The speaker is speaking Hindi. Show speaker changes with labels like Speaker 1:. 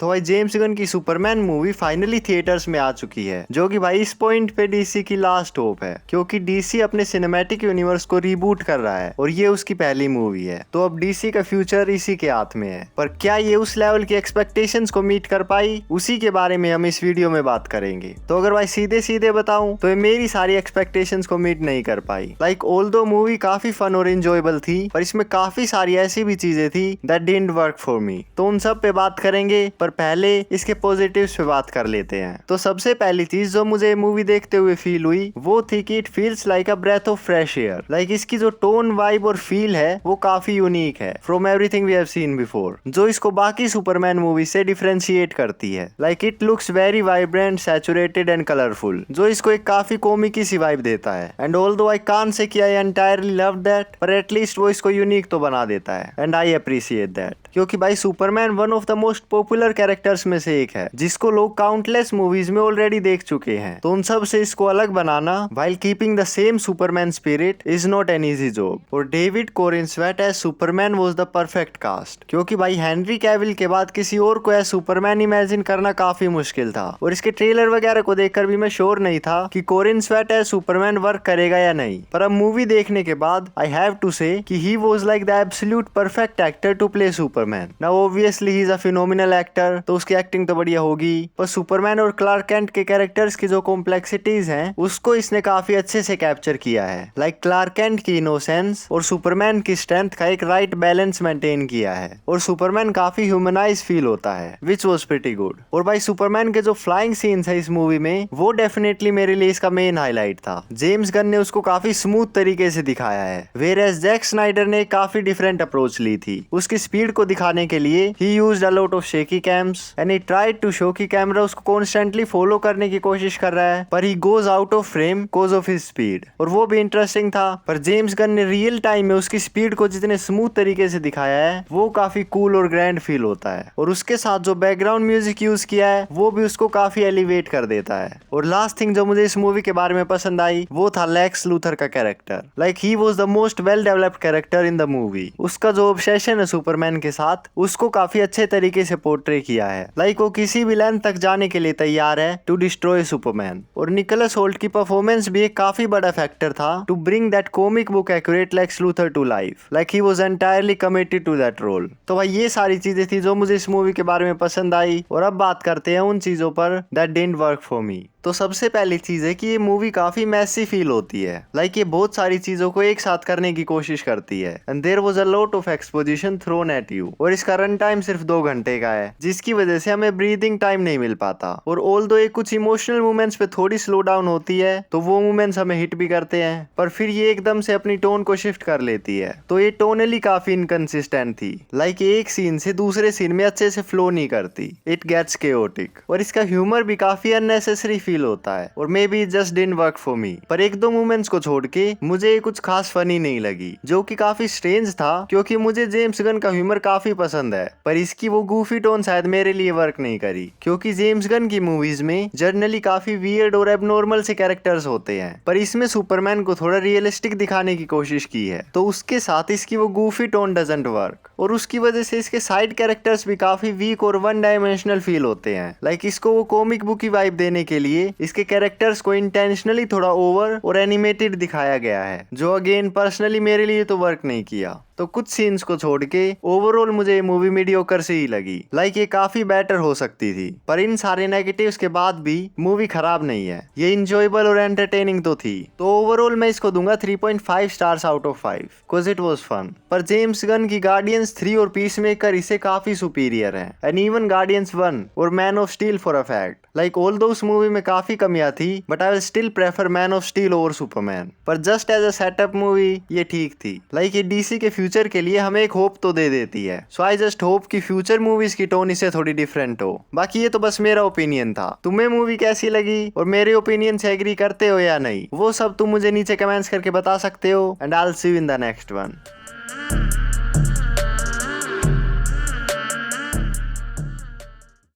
Speaker 1: तो भाई जेम्स गन की सुपरमैन मूवी फाइनली थिएटर्स में आ चुकी है, जो कि भाई इस पॉइंट पे डीसी की लास्ट होप है, क्योंकि डीसी अपने सिनेमैटिक यूनिवर्स को रीबूट कर रहा है और ये उसकी पहली मूवी है। तो अब डीसी का फ्यूचर इसी के हाथ में है, पर क्या ये उस लेवल की एक्सपेक्टेशंस को मीट कर पाई, उसी के बारे में हम इस वीडियो में बात करेंगे। तो अगर भाई सीधे सीधे बताऊं तो ये मेरी सारी एक्सपेक्टेशंस को मीट नहीं कर पाई। लाइक ऑल्दो मूवी काफी फन और एंजॉयबल थी, पर इसमें काफी सारी ऐसी भी चीजें थी that didn't work for me. तो उन सब पे बात करेंगे, पर पहले इसके पॉजिटिव्स पे बात कर लेते हैं। तो सबसे पहली चीज जो मुझे मूवी देखते हुए फील हुई वो थी कि it feels like a breath of fresh air. Like इसकी जो टोन, वाइब और फील है वो काफी यूनिक है from everything we have seen before, जो इसको बाकी सुपरमैन मूवी से डिफरेंशिएट करती है। Like it looks very vibrant, saturated and colourful, जो इसको एक काफी कॉमिकी सी वाइब देता है। And although I can't say कि आई एंटायरली लव दैट, पर एटलीस्ट वो इसको यूनिक तो बना देता है एंड आई अप्रिशिएट दैट। क्योंकि भाई Superman one of the most popular characters में से एक है, जिसको लोग काउंटलेस मूवीज में ऑलरेडी देख चुके हैं। तो उन सब से इसको अलग बनाना while keeping the same superman spirit is not an easy job. और David Corenswet as superman was the perfect cast, क्योंकि भाई हेनरी कैविल के बाद किसी और को एज सुपरमैन इमेजिन करना काफी मुश्किल था। और इसके ट्रेलर वगैरह को देखकर भी मैं श्योर नहीं था कि कोरिंसवेट एज सुपरमैन वर्क करेगा या नहीं, पर अब मूवी देखने के बाद आई हैव टू से कि he was like the absolute perfect actor to play Superman. Now obviously he is a phenomenal actor, तो उसकी एक्टिंग तो बढ़िया होगी, पर सुपरमैन और क्लार्क कैंट के कैरेक्टर्स की जो कॉम्प्लेक्सिटीज हैं उसको इसने काफी अच्छे से कैप्चर किया है। लाइक क्लार्क कैंट की इनोसेंस और सुपरमैन की स्ट्रेंथ का एक राइट बैलेंस मेंटेन किया है, और सुपरमैन काफी ह्यूमनाइज फील होता है, विच वाज प्रीटी गुड। और भाई सुपरमैन के जो फ्लाइंग सीन्स है इस मूवी में, वो डेफिनेटली मेरे लिए इसका मेन हाईलाइट था। जेम्स गन ने उसको काफी स्मूथ तरीके से दिखाया है, वेयरएज जैक स्नाइडर ने काफी डिफरेंट अप्रोच ली थी। उसकी स्पीड को दिखाने के लिए ही used a lot of shaky cams and he tried to show कि कैमरा उसको कॉन्स्टेंटली फॉलो करने की कोशिश कर रहा है, पर he goes out of frame cause of his speed, और वो भी इंटरेस्टिंग था। पर जेम्स गन ने रियल टाइम में उसकी स्पीड को जितने स्मूथ तरीके से दिखाया है वो काफी कूल और ग्रैंड फील होता है, और उसके साथ जो बैकग्राउंड म्यूजिक यूज किया है वो भी उसको काफी एलिवेट कर देता है। और लास्ट थिंग जो मुझे इस मूवी के बारे में पसंद आई वो था लेक्स लूथर का character. Like he was the most well developed character in the movie. उसका जो ऑब्सेशन है सुपरमैन के साथ उसको काफी अच्छे तरीके से पोर्ट्रे किया है। लाइक वो किसी भी लेंथ तक जाने के लिए तैयार है टू डिस्ट्रॉय सुपरमैन। और निकोलस होल्ट की परफॉर्मेंस भी एक काफी बड़ा फैक्टर था to bring that comic book accurate Lex Luthor to life. Like he was entirely committed to that role. तो भाई ये सारी चीजें थी जो मुझे इस मूवी के बारे में पसंद आई, और अब बात करते हैं उन चीजों पर that didn't work for me. तो सबसे पहली चीज है कि ये मूवी काफी मैसी फील होती है। लाइक ये बहुत सारी चीजों को एक साथ करने की कोशिश करती है, and there was a lot of exposition thrown at you. और इसका रन टाइम सिर्फ 2 घंटे का है, जिसकी वजह से हमें ब्रीदिंग टाइम नहीं मिल पाता। और ऑल्दो ये कुछ इमोशनल मोमेंट्स पे थोड़ी स्लो डाउन होती है, तो वो मोमेंट्स हमें हिट भी करते हैं, पर फिर ये एकदम से अपनी टोन को शिफ्ट कर लेती है। तो ये टोनली काफी इनकंसिस्टेंट थी। लाइक एक सीन से दूसरे सीन में अच्छे से फ्लो नहीं करती, इट गेट्स केओटिक। और इसका ह्यूमर भी काफी अननेसेसरी फील होता है, और may be just didn't work for me. पर 1-2 मोमेंट्स को छोड़ के मुझे कुछ खास फनी नहीं लगी, जो कि काफी स्ट्रेंज था, क्योंकि मुझे जेम्स गन का ह्यूमर काफी पसंद है, पर इसकी वो गूफी टोन शायद मेरे लिए वर्क नहीं करी। क्योंकि जेम्स गन की मूवीज में जनरली काफी वियर्ड और एबनॉर्मल से कैरेक्टर्स होते हैं, पर इसमें सुपरमैन को थोड़ा रियलिस्टिक दिखाने की कोशिश की है, तो उसके साथ इसकी वो गूफी टोन डजंट वर्क, और उसकी वजह से इसके साइड कैरेक्टर्स भी काफी वीक और वन डायमेंशनल फील होते हैं। लाइक इसको वो कॉमिक बुक की वाइब देने के लिए इसके कैरेक्टर्स को इंटेंशनली थोड़ा ओवर और एनिमेटेड दिखाया गया है, जो अगेन पर्सनली मेरे लिए तो वर्क नहीं किया। तो कुछ सीन्स को छोड़ के ओवरऑल मुझे ये मूवी मीडियोकर से ही लगी। लाइक ये काफी बेटर हो सकती थी, पर इन सारे नेगेटिव्स के बाद भी मूवी खराब नहीं है, ये इंजॉयबल और एंटरटेनिंग तो थी। तो ओवरऑल मैं इसको दूंगा 3.5 stars out of 5 because it was fun. पर जेम्स गन की गार्डियंस 3 और पीसमेकर इसे काफी सुपीरियर है, एंड इवन गार्डियंस 1 और Man of Steel for a fact. Like although उस मूवी में काफी कमियां थी, but I will still prefer Man of Steel over Superman. पर just as a setup movie ये ठीक थी। लाइक ये डीसी के फ्यूचर के लिए हमें एक होप तो दे देती है, सो आई जस्ट होप कि फ्यूचर मूवीज की टोन इससे थोड़ी डिफरेंट हो। बाकी ये तो बस मेरा ओपिनियन था। तुम्हें मूवी कैसी लगी और मेरे ओपिनियन से एग्री करते हो या नहीं, वो सब तुम मुझे नीचे कमेंट्स करके बता सकते हो, and I will see you in the next one.